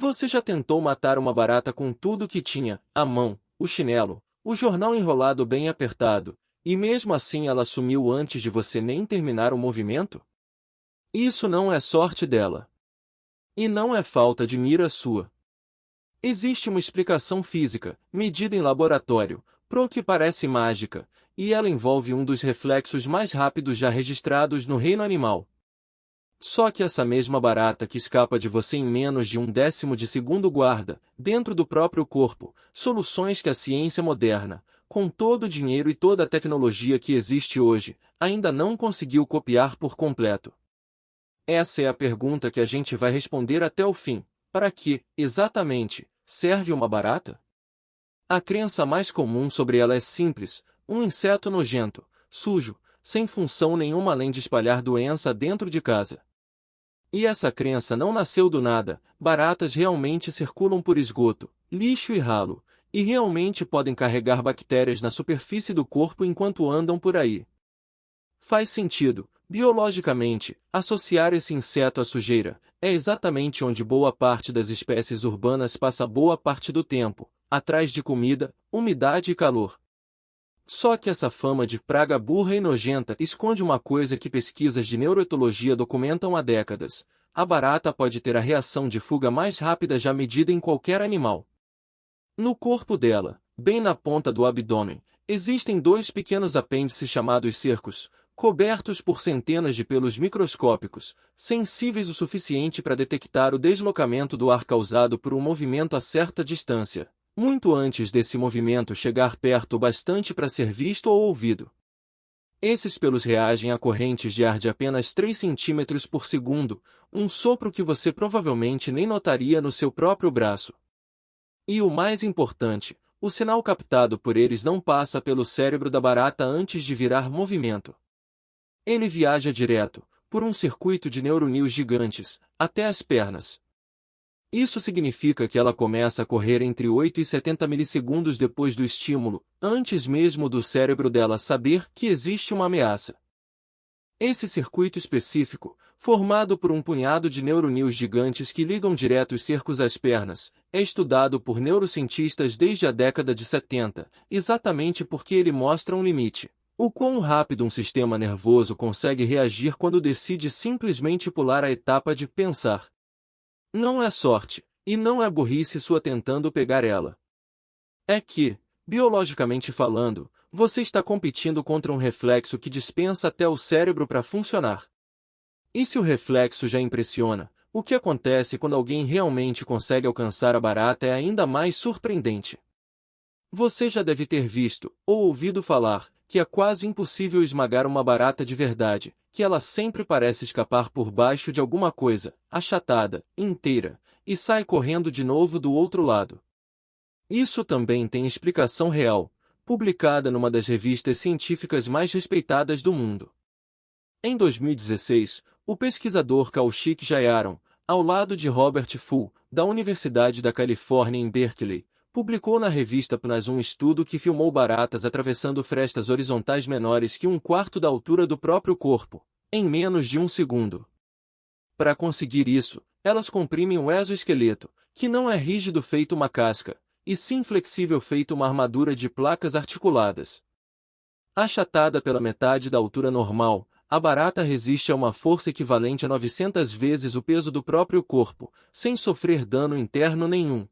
Você já tentou matar uma barata com tudo que tinha, a mão, o chinelo, o jornal enrolado bem apertado, e mesmo assim ela sumiu antes de você nem terminar o movimento? Isso não é sorte dela. E não é falta de mira sua. Existe uma explicação física, medida em laboratório, pro que parece mágica, e ela envolve um dos reflexos mais rápidos já registrados no reino animal. Só que essa mesma barata que escapa de você em menos de 1/10 de segundo guarda, dentro do próprio corpo, soluções que a ciência moderna, com todo o dinheiro e toda a tecnologia que existe hoje, ainda não conseguiu copiar por completo. Essa é a pergunta que a gente vai responder até o fim. Para que, exatamente, serve uma barata? A crença mais comum sobre ela é simples: um inseto nojento, sujo, sem função nenhuma além de espalhar doença dentro de casa. E essa crença não nasceu do nada. Baratas realmente circulam por esgoto, lixo e ralo, e realmente podem carregar bactérias na superfície do corpo enquanto andam por aí. Faz sentido, biologicamente, associar esse inseto à sujeira. É exatamente onde boa parte das espécies urbanas passa boa parte do tempo, atrás de comida, umidade e calor. Só que essa fama de praga burra e nojenta esconde uma coisa que pesquisas de neuroetologia documentam há décadas: a barata pode ter a reação de fuga mais rápida já medida em qualquer animal. No corpo dela, bem na ponta do abdômen, existem dois pequenos apêndices chamados cercos, cobertos por centenas de pelos microscópicos, sensíveis o suficiente para detectar o deslocamento do ar causado por um movimento a certa distância, muito antes desse movimento chegar perto o bastante para ser visto ou ouvido. Esses pelos reagem a correntes de ar de apenas 3 centímetros por segundo, um sopro que você provavelmente nem notaria no seu próprio braço. E o mais importante, o sinal captado por eles não passa pelo cérebro da barata antes de virar movimento. Ele viaja direto, por um circuito de neuroníons gigantes, até as pernas. Isso significa que ela começa a correr entre 8 e 70 milissegundos depois do estímulo, antes mesmo do cérebro dela saber que existe uma ameaça. Esse circuito específico, formado por um punhado de neuroníons gigantes que ligam direto os cercos às pernas, é estudado por neurocientistas desde a década de 70, exatamente porque ele mostra um limite: o quão rápido um sistema nervoso consegue reagir quando decide simplesmente pular a etapa de pensar. Não é sorte, e não é burrice sua tentando pegar ela. É que, biologicamente falando, você está competindo contra um reflexo que dispensa até o cérebro para funcionar. E se o reflexo já impressiona, o que acontece quando alguém realmente consegue alcançar a barata é ainda mais surpreendente. Você já deve ter visto, ou ouvido falar, que é quase impossível esmagar uma barata de verdade, que ela sempre parece escapar por baixo de alguma coisa, achatada, inteira, e sai correndo de novo do outro lado. Isso também tem explicação real, publicada numa das revistas científicas mais respeitadas do mundo. Em 2016, o pesquisador Kaushik Jayaram, ao lado de Robert Fu, da Universidade da Califórnia em Berkeley, publicou na revista PNAS um estudo que filmou baratas atravessando frestas horizontais menores que 1/4 da altura do próprio corpo, em menos de 1 segundo. Para conseguir isso, elas comprimem o exoesqueleto, que não é rígido feito uma casca, e sim flexível feito uma armadura de placas articuladas. Achatada pela metade da altura normal, a barata resiste a uma força equivalente a 900 vezes o peso do próprio corpo, sem sofrer dano interno nenhum.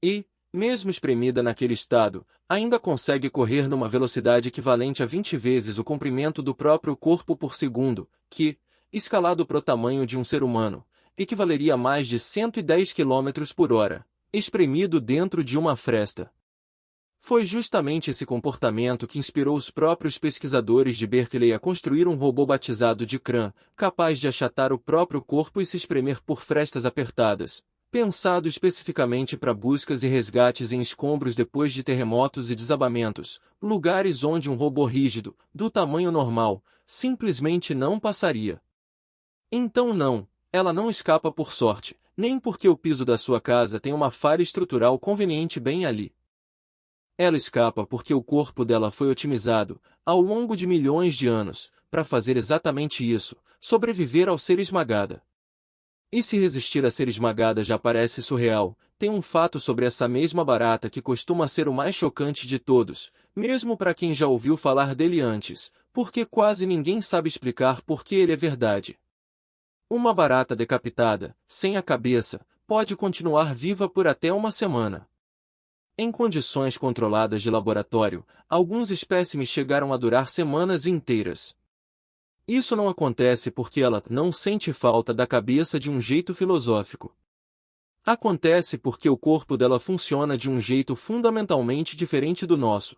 E, mesmo espremida naquele estado, ainda consegue correr numa velocidade equivalente a 20 vezes o comprimento do próprio corpo por segundo, que, escalado para o tamanho de um ser humano, equivaleria a mais de 110 km por hora, espremido dentro de uma fresta. Foi justamente esse comportamento que inspirou os próprios pesquisadores de Berkeley a construir um robô batizado de CRAN, capaz de achatar o próprio corpo e se espremer por frestas apertadas, pensado especificamente para buscas e resgates em escombros depois de terremotos e desabamentos, lugares onde um robô rígido, do tamanho normal, simplesmente não passaria. Então não, ela não escapa por sorte, nem porque o piso da sua casa tem uma falha estrutural conveniente bem ali. Ela escapa porque o corpo dela foi otimizado, ao longo de milhões de anos, para fazer exatamente isso: sobreviver ao ser esmagada. E se resistir a ser esmagada já parece surreal, tem um fato sobre essa mesma barata que costuma ser o mais chocante de todos, mesmo para quem já ouviu falar dele antes, porque quase ninguém sabe explicar por que ele é verdade. Uma barata decapitada, sem a cabeça, pode continuar viva por até uma semana. Em condições controladas de laboratório, alguns espécimes chegaram a durar semanas inteiras. Isso não acontece porque ela não sente falta da cabeça de um jeito filosófico. Acontece porque o corpo dela funciona de um jeito fundamentalmente diferente do nosso.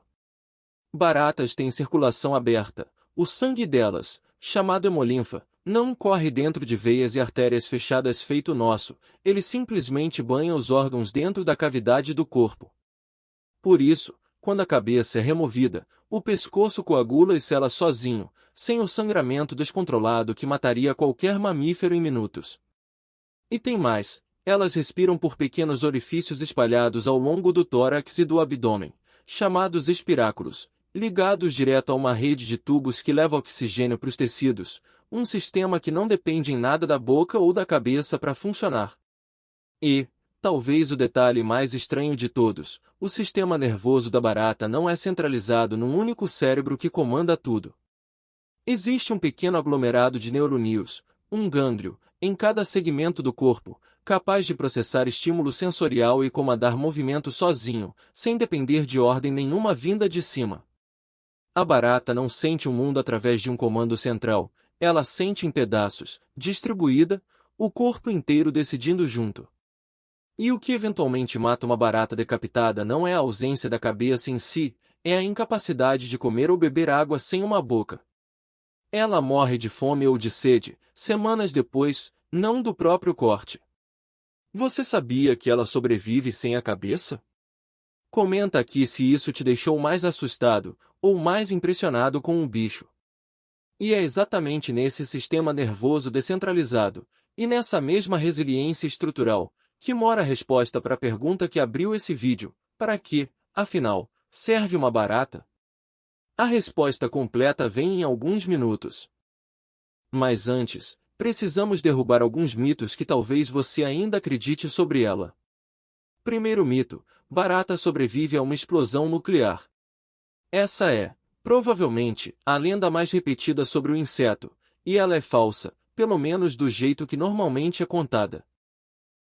Baratas têm circulação aberta. O sangue delas, chamado hemolinfa, não corre dentro de veias e artérias fechadas feito o nosso, ele simplesmente banha os órgãos dentro da cavidade do corpo. Por isso, quando a cabeça é removida, o pescoço coagula e sela sozinho, sem o sangramento descontrolado que mataria qualquer mamífero em minutos. E tem mais, elas respiram por pequenos orifícios espalhados ao longo do tórax e do abdômen, chamados espiráculos, ligados direto a uma rede de tubos que leva oxigênio para os tecidos, um sistema que não depende em nada da boca ou da cabeça para funcionar. E, talvez o detalhe mais estranho de todos, o sistema nervoso da barata não é centralizado num único cérebro que comanda tudo. Existe um pequeno aglomerado de neurônios, um gânglio, em cada segmento do corpo, capaz de processar estímulo sensorial e comandar movimento sozinho, sem depender de ordem nenhuma vinda de cima. A barata não sente o mundo através de um comando central, ela sente em pedaços, distribuída, o corpo inteiro decidindo junto. E o que eventualmente mata uma barata decapitada não é a ausência da cabeça em si, é a incapacidade de comer ou beber água sem uma boca. Ela morre de fome ou de sede, semanas depois, não do próprio corte. Você sabia que ela sobrevive sem a cabeça? Comenta aqui se isso te deixou mais assustado, ou mais impressionado com um bicho. E é exatamente nesse sistema nervoso descentralizado, e nessa mesma resiliência estrutural, que mora a resposta para a pergunta que abriu esse vídeo: para que, afinal, serve uma barata? A resposta completa vem em alguns minutos. Mas antes, precisamos derrubar alguns mitos que talvez você ainda acredite sobre ela. Primeiro mito: barata sobrevive a uma explosão nuclear. Essa é, provavelmente, a lenda mais repetida sobre o inseto, e ela é falsa, pelo menos do jeito que normalmente é contada.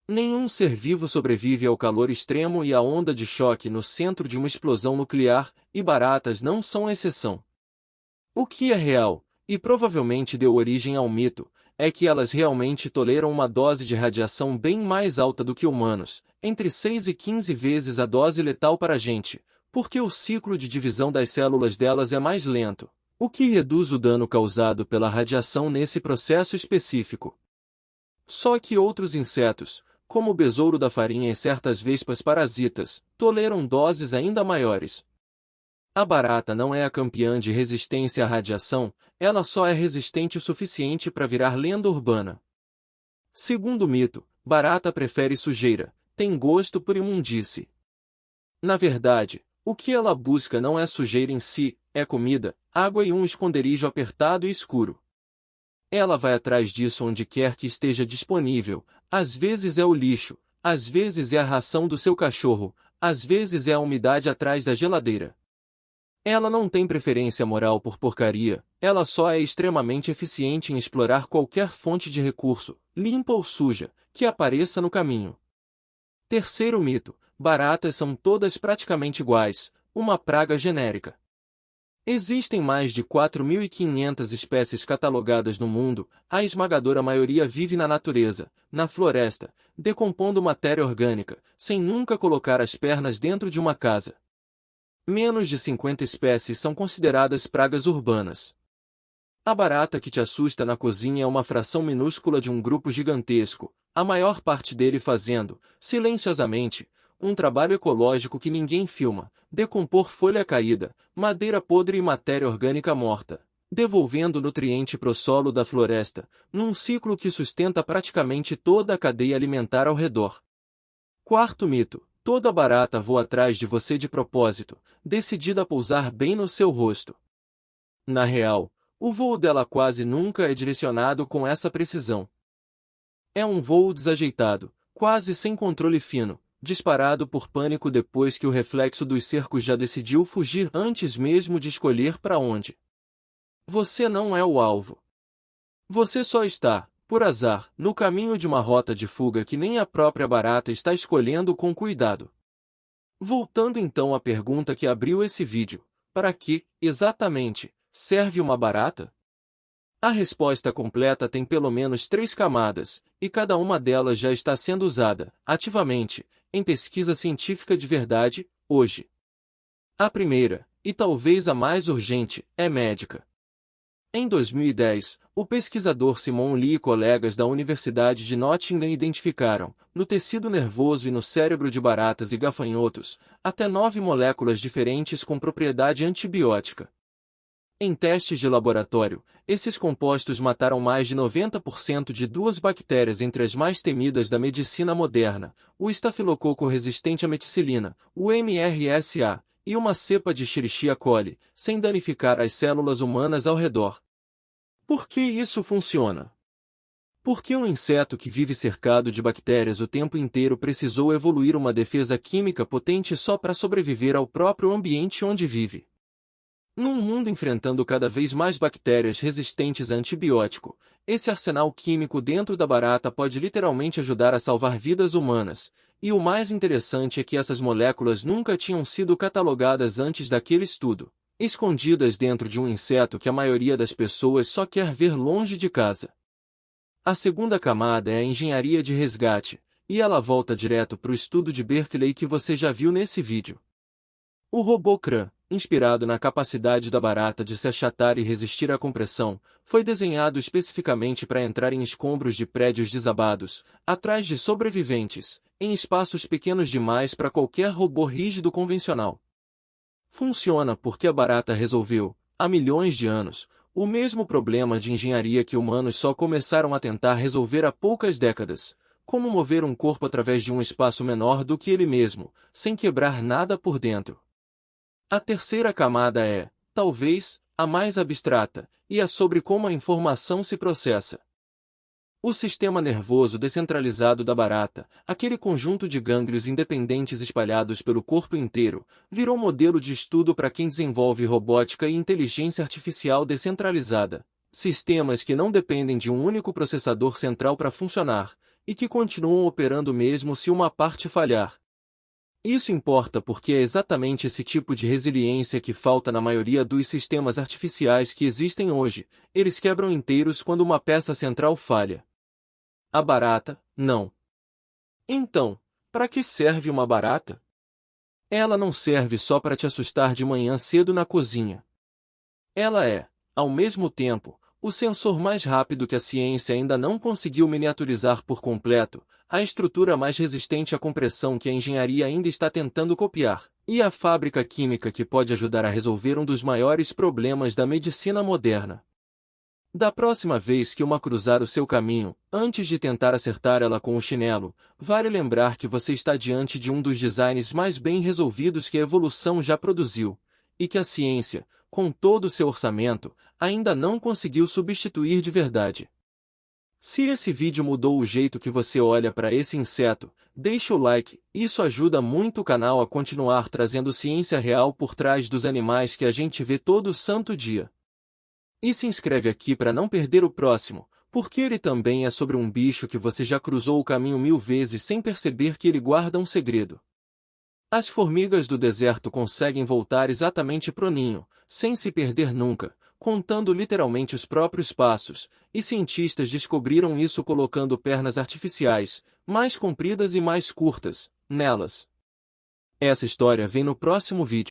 Nenhum ser vivo sobrevive ao calor extremo e à onda de choque no centro de uma explosão nuclear, e baratas não são a exceção. O que é real, e provavelmente deu origem ao mito, é que elas realmente toleram uma dose de radiação bem mais alta do que humanos, entre 6 e 15 vezes a dose letal para a gente, porque o ciclo de divisão das células delas é mais lento, o que reduz o dano causado pela radiação nesse processo específico. Só que outros insetos, como o besouro da farinha e certas vespas parasitas, toleram doses ainda maiores. A barata não é a campeã de resistência à radiação, ela só é resistente o suficiente para virar lenda urbana. Segundo mito, barata prefere sujeira, tem gosto por imundície. Na verdade, o que ela busca não é sujeira em si, é comida, água e um esconderijo apertado e escuro. Ela vai atrás disso onde quer que esteja disponível, às vezes é o lixo, às vezes é a ração do seu cachorro, às vezes é a umidade atrás da geladeira. Ela não tem preferência moral por porcaria, ela só é extremamente eficiente em explorar qualquer fonte de recurso, limpa ou suja, que apareça no caminho. Terceiro mito: baratas são todas praticamente iguais, uma praga genérica. Existem mais de 4.500 espécies catalogadas no mundo, a esmagadora maioria vive na natureza, na floresta, decompondo matéria orgânica, sem nunca colocar as pernas dentro de uma casa. Menos de 50 espécies são consideradas pragas urbanas. A barata que te assusta na cozinha é uma fração minúscula de um grupo gigantesco, a maior parte dele fazendo, silenciosamente, um trabalho ecológico que ninguém filma: decompor folha caída, madeira podre e matéria orgânica morta, devolvendo nutriente para o solo da floresta, num ciclo que sustenta praticamente toda a cadeia alimentar ao redor. Quarto mito: toda barata voa atrás de você de propósito, decidida a pousar bem no seu rosto. Na real, o voo dela quase nunca é direcionado com essa precisão. É um voo desajeitado, quase sem controle fino, disparado por pânico depois que o reflexo dos cercos já decidiu fugir antes mesmo de escolher para onde. Você não é o alvo. Você só está, por azar, no caminho de uma rota de fuga que nem a própria barata está escolhendo com cuidado. Voltando então à pergunta que abriu esse vídeo, para que, exatamente, serve uma barata? A resposta completa tem pelo menos 3 camadas, e cada uma delas já está sendo usada, ativamente, em pesquisa científica de verdade, hoje. A primeira, e talvez a mais urgente, é médica. Em 2010, o pesquisador Simon Lee e colegas da Universidade de Nottingham identificaram, no tecido nervoso e no cérebro de baratas e gafanhotos, até 9 moléculas diferentes com propriedade antibiótica. Em testes de laboratório, esses compostos mataram mais de 90% de 2 bactérias entre as mais temidas da medicina moderna, o estafilococo resistente à meticilina, o MRSA, e uma cepa de Escherichia coli, sem danificar as células humanas ao redor. Por que isso funciona? Porque um inseto que vive cercado de bactérias o tempo inteiro precisou evoluir uma defesa química potente só para sobreviver ao próprio ambiente onde vive. Num mundo enfrentando cada vez mais bactérias resistentes a antibiótico, esse arsenal químico dentro da barata pode literalmente ajudar a salvar vidas humanas, e o mais interessante é que essas moléculas nunca tinham sido catalogadas antes daquele estudo, escondidas dentro de um inseto que a maioria das pessoas só quer ver longe de casa. A segunda camada é a engenharia de resgate, e ela volta direto para o estudo de Berkeley que você já viu nesse vídeo. O robô CRAN, inspirado na capacidade da barata de se achatar e resistir à compressão, foi desenhado especificamente para entrar em escombros de prédios desabados, atrás de sobreviventes, em espaços pequenos demais para qualquer robô rígido convencional. Funciona porque a barata resolveu, há milhões de anos, o mesmo problema de engenharia que humanos só começaram a tentar resolver há poucas décadas: como mover um corpo através de um espaço menor do que ele mesmo, sem quebrar nada por dentro. A terceira camada é, talvez, a mais abstrata, e é sobre como a informação se processa. O sistema nervoso descentralizado da barata, aquele conjunto de gânglios independentes espalhados pelo corpo inteiro, virou modelo de estudo para quem desenvolve robótica e inteligência artificial descentralizada, sistemas que não dependem de um único processador central para funcionar, e que continuam operando mesmo se uma parte falhar. Isso importa porque é exatamente esse tipo de resiliência que falta na maioria dos sistemas artificiais que existem hoje. Eles quebram inteiros quando uma peça central falha. A barata, não. Então, para que serve uma barata? Ela não serve só para te assustar de manhã cedo na cozinha. Ela é, ao mesmo tempo, o sensor mais rápido que a ciência ainda não conseguiu miniaturizar por completo, a estrutura mais resistente à compressão que a engenharia ainda está tentando copiar, e a fábrica química que pode ajudar a resolver um dos maiores problemas da medicina moderna. Da próxima vez que uma cruzar o seu caminho, antes de tentar acertar ela com o chinelo, vale lembrar que você está diante de um dos designs mais bem resolvidos que a evolução já produziu, e que a ciência, com todo o seu orçamento, ainda não conseguiu substituir de verdade. Se esse vídeo mudou o jeito que você olha para esse inseto, deixe o like, isso ajuda muito o canal a continuar trazendo ciência real por trás dos animais que a gente vê todo santo dia. E se inscreve aqui para não perder o próximo, porque ele também é sobre um bicho que você já cruzou o caminho 1000 vezes sem perceber que ele guarda um segredo. As formigas do deserto conseguem voltar exatamente pro ninho, sem se perder nunca, contando literalmente os próprios passos, e cientistas descobriram isso colocando pernas artificiais, mais compridas e mais curtas, nelas. Essa história vem no próximo vídeo.